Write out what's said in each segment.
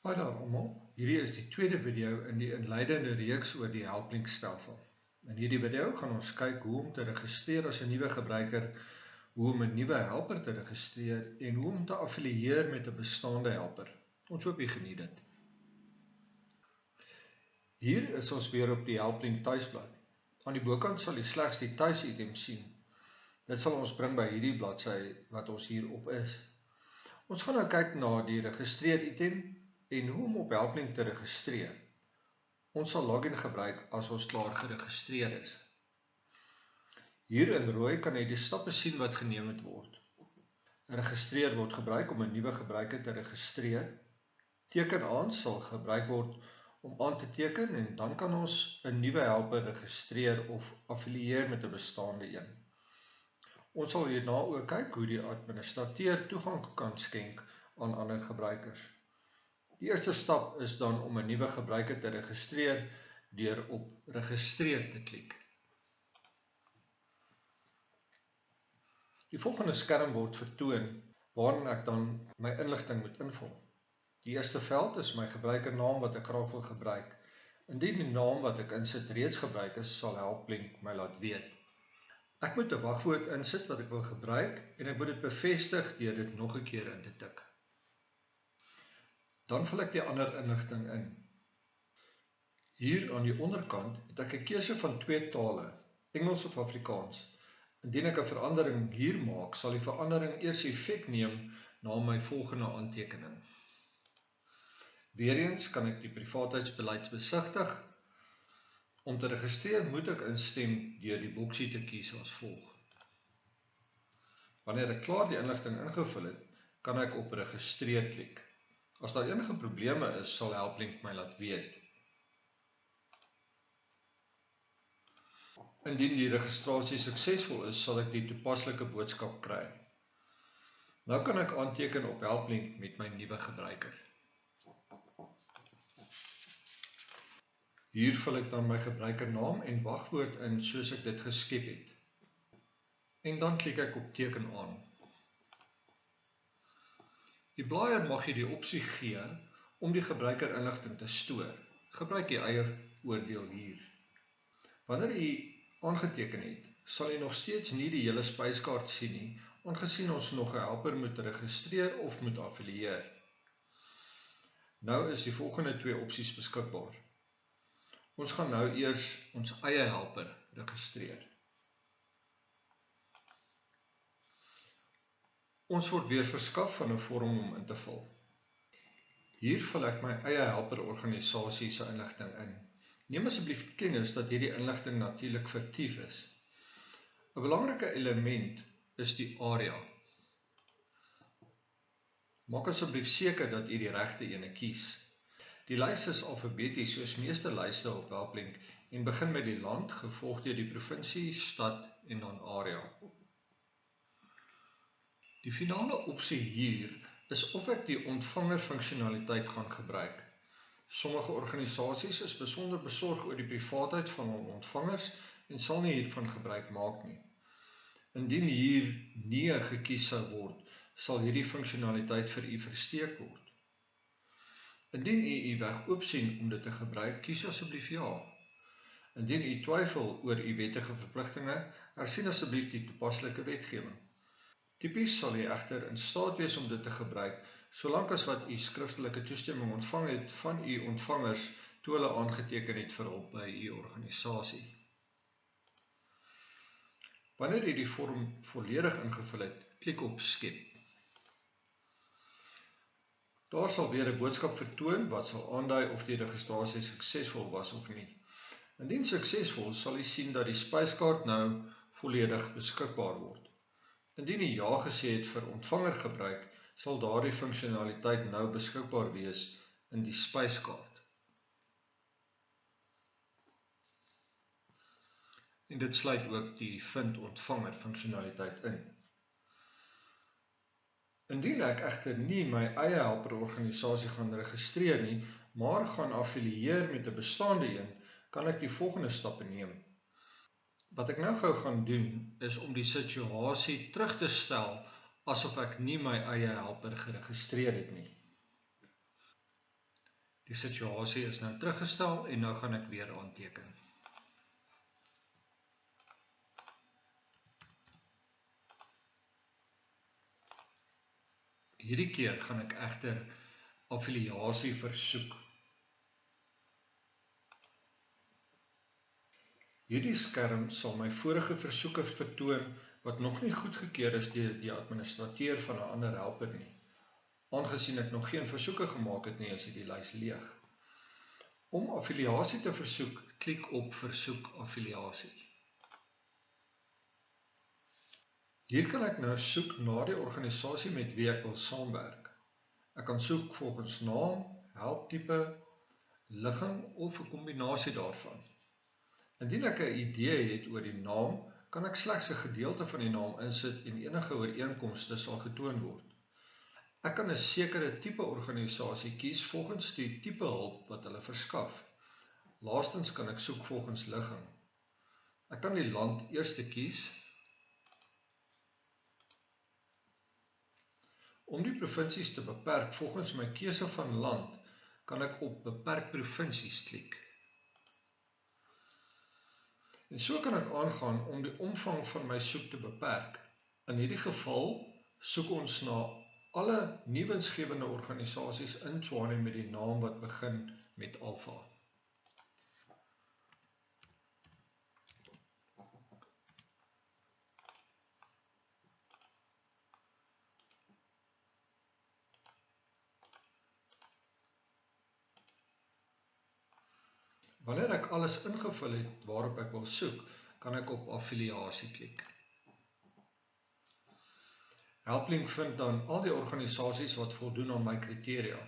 Hi daar almal, hierdie is die tweede video in die inleidende reeks oor die Helplink stelsel. In hierdie video gaan ons kyk hoe om te registreer as 'n nuwe gebruiker, hoe om 'n nuwe helper te registreer en hoe om te affilieer met 'n bestaande helper. Ons hoop jy geniet dit. Hier is ons weer op die Helplink tuisblad. Aan die bokant sal jy slegs die tuis-item sien. Dit sal ons bring by hierdie bladsy wat ons hier op is. Ons gaan nou kyk na die registreer-item en hoe om op Helplink te registreer. Ons sal login gebruik as ons klaar geregistreer is. Hier in rooi kan jy die stappe sien wat geneem moet word. Registreer word gebruik om 'n nuwe gebruiker te registreer. Teken aan sal gebruik word om aan te teken en dan kan ons 'n nuwe helper registreer of affilieer met 'n bestaande een. Ons sal hierna ook kyk hoe die administrateur toegang kan skenk aan ander gebruikers. Die eerste stap is dan om 'n nuwe gebruiker te registreer deur op registreer te klik. Die volgende skerm word vertoon waarin ek dan my inligting moet invul. Die eerste veld is my gebruikernaam wat ek graag wil gebruik. Indien die naam wat ek insit reeds gebruik is, sal Helplink my laat weet. Ek moet 'n wagwoord insit wat ek wil gebruik en ek moet dit bevestig deur dit nog 'n keer in te tik. Dan vul ek die ander inligting in. Hier aan die onderkant het ek 'n keuse van 2 tale, Engels of Afrikaans. Indien ek 'n verandering hier maak, sal die verandering eers effek neem na my volgende aantekening. Weereens kan ek die privaatheidsbeleid besigtig. Om te registreer moet ek instem deur die boksie te kies as volg. Wanneer ek klaar die inligting ingevul het, kan ek op registreer klik. As daar enige probleme is, sal Helplink my laat weet. Indien die registrasie suksesvol is, sal ek die toepaslike boodskap kry. Nou kan ek aanteken op Helplink met my nuwe gebruiker. Hier vul ek dan my gebruikernaam en wagwoord in soos ek dit geskep het. En dan klik ek op teken aan. Die blaaier mag jy die opsie gee om die gebruikerinligting te stoor. Gebruik jy eie oordeel hier. Wanneer jy aangeteken het, sal jy nog steeds nie die hele spyskaart sien nie, aangesien ons nog 'n helper moet registreer of moet affilieer. Nou is die volgende 2 opsies beskikbaar. Ons gaan nou eers ons eie helper registreer. Ons word weer verskaf van 'n vorm om in te vul. Hier vul ek my eie helperorganisasie se inligting in. Neem asseblief kennis dat hierdie inligting natuurlik fiktief is. 'n Belangrike element is die area. Maak asseblief seker dat u die regte ene kies. Die lys is alfabeties soos meeste lyste op Helplink en begin met die land, gevolg deur die provinsie, stad en dan area. Die finale opsie hier is of ek die ontvanger funksionaliteit gaan gebruik. Sommige organisasies is besonder besorg oor die privaatheid van hul ontvangers en sal nie hiervan gebruik maak nie. Indien hier nee gekies sou word, sal hierdie funksionaliteit vir u versteek word. Indien u weg oop sien om dit te gebruik, kies asseblief ja. Indien u twyfel oor u wettige verpligtinge, hersien asseblief die toepaslike wetgewing. Tipies sal u egter in staat wees om dit te gebruik, solank as wat u skriftelike toestemming ontvang het van u ontvangers toe hulle aangeteken het vir hulp by u organisasie. Wanneer u die vorm volledig ingevul het, klik op skep. Daar sal weer 'n boodskap vertoon wat sal aandui of die registrasie suksesvol was of nie. Indien suksesvol, sal u sien dat die spyskaart nou volledig beskikbaar word. Indien u ja gesê het vir ontvangergebruik, sal daardie funksionaliteit nou beskikbaar wees in die spyskaart. En dit sluit ook die vind ontvanger funksionaliteit in. Indien ek egter nie my eie helperorganisasie gaan registreer nie, maar gaan affilieer met 'n bestaande een, kan ek die volgende stappe neem. Wat ek nou gou gaan doen, is om die situasie terug te stel asof ek nie my eie helper geregistreer het nie. Die situasie is nou teruggestel en nou gaan ek weer aanteken. Hierdie keer gaan ek egter affiliasie versoek. Hierdie skerm sal my vorige versoeke vertoon wat nog nie goedgekeur is deur die administrateur van 'n ander helper nie. Aangesien ek nog geen versoeke gemaak het nie, is hierdie lys leeg. Om affiliasie te versoek, klik op versoek affiliasie. Hier kan ek nou soek na die organisasie met wie ek wil saamwerk. Ek kan soek volgens naam, helptipe, ligging of 'n kombinasie daarvan. Indien ek 'n idee het oor die naam, kan ek slegs 'n gedeelte van die naam insit en enige ooreenkomste sal getoon word. Ek kan 'n sekere tipe organisasie kies volgens die tipe hulp wat hulle verskaf. Laastens kan ek soek volgens ligging. Ek kan die land eers kies. Om die provinsies te beperk volgens my keuse van land, kan ek op beperk provinsies klik. En so kan ek aangaan om die omvang van my soek te beperk. In hierdie geval soek ons na alle nie winsgewende organisasies in Tshwane met die naam wat begin met alfa. Wanneer ek alles ingevul het waarop ek wil soek, kan ek op affiliasie klik. Helplink vind dan al die organisasies wat voldoen aan my kriteria.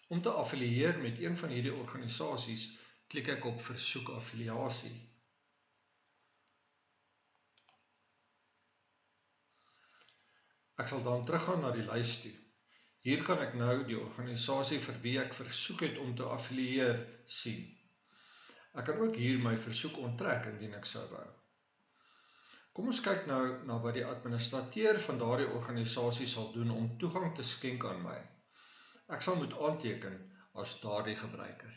Om te affilieer met een van hierdie organisasies, klik ek op versoek affiliasie. Ek sal dan teruggaan na die lys toe. Hier kan ek nou die organisasie vir wie ek versoek het om te affilieer sien. Ek kan ook hier my versoek onttrek indien ek sou wou. Kom ons kyk nou na wat die administrateur van daardie organisasie sal doen om toegang te skenk aan my. Ek sal moet aanteken as daardie gebruiker.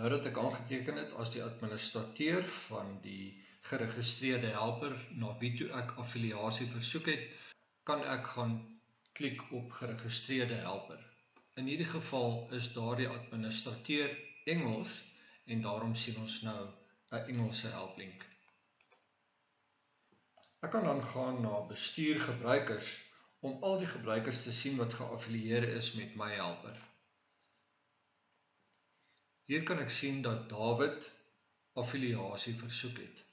Nou dat ek aangeteken het as die administrateur van die geregistreerde helper na wie toe ek affiliasie versoek het, kan ek gaan klik op geregistreerde helper. In hierdie geval is daardie administrateur Engels en daarom sien ons nou 'n Engelse helplink. Ek kan dan gaan na bestuur gebruikers om al die gebruikers te sien wat geaffilieer is met my helper. Hier kan ek sien dat David affiliasie versoek het.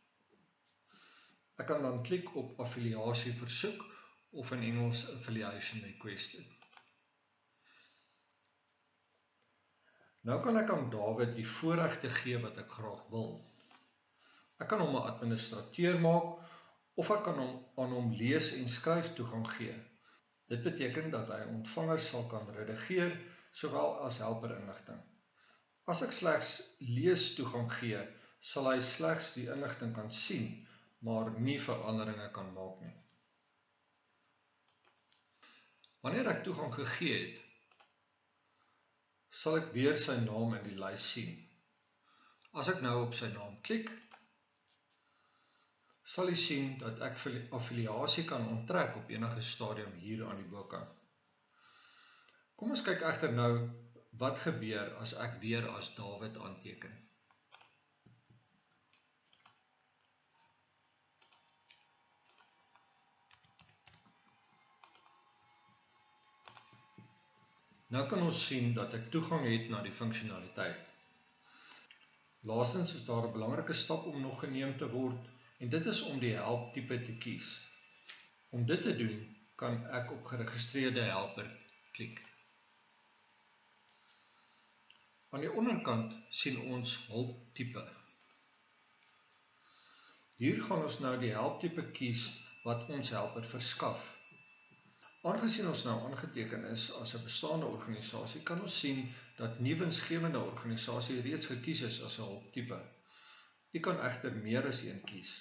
Ek kan dan klik op affiliasie versoek of in Engels affiliation requested. Nou kan ek aan David die voorregte gee wat ek graag wil. Ek kan hom 'n administrateur maak of ek kan aan hom lees en skryf toegang gee. Dit beteken dat hy ontvangers sal kan redigeer sowel as helper inligting. As ek slegs lees toegang gee, sal hy slegs die inligting kan sien, maar nie veranderinge kan maak nie. Wanneer ek toegang gegee het, sal ek weer sy naam in die lys sien. As ek nou op sy naam klik, sal jy sien dat ek affiliasie kan onttrek op enige stadium hier aan die bokant. Kom ons kyk egter nou wat gebeur as ek weer as David aanteken. Nou kan ons sien dat ek toegang het na die funksionaliteit. Laastens is daar 'n belangrike stap om nog geneem te word en dit is om die helptipe te kies. Om dit te doen, kan ek op geregistreerde helper klik. Aan die onderkant sien ons hulptipe. Hier gaan ons nou die helptipe kies wat ons helper verskaf. Aangesien ons nou aangeteken is as 'n bestaande organisasie, kan ons sien dat nie winsgewende organisasie reeds gekies is as 'n hulptipe. Jy kan egter meer as een kies.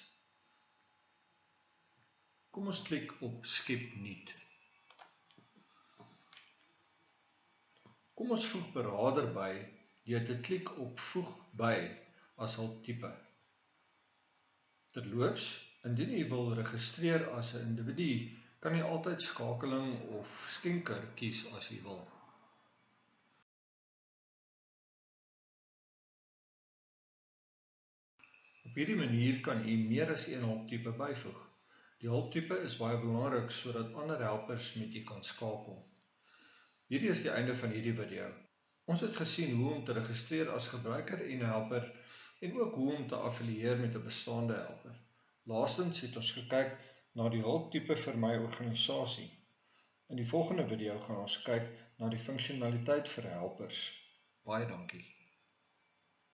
Kom ons klik op skep nuut. Kom ons voeg beraader by deur te klik op voeg by as hulptipe. Terloops, indien jy wil registreer as 'n individu, kan jy altyd skakeling of skenker kies as jy wil. Op hierdie manier kan jy meer as een hulptipe byvoeg. Die hulptipe is baie belangrik sodat ander helpers met jy kan skakel. Hierdie is die einde van hierdie video. Ons het gesien hoe om te registreer as gebruiker en helper en ook hoe om te affilieer met 'n bestaande helper. Laastens het ons gekyk na die hulptipe vir my organisasie. In die volgende video gaan ons kyk na die funksionaliteit vir helpers. Baie dankie.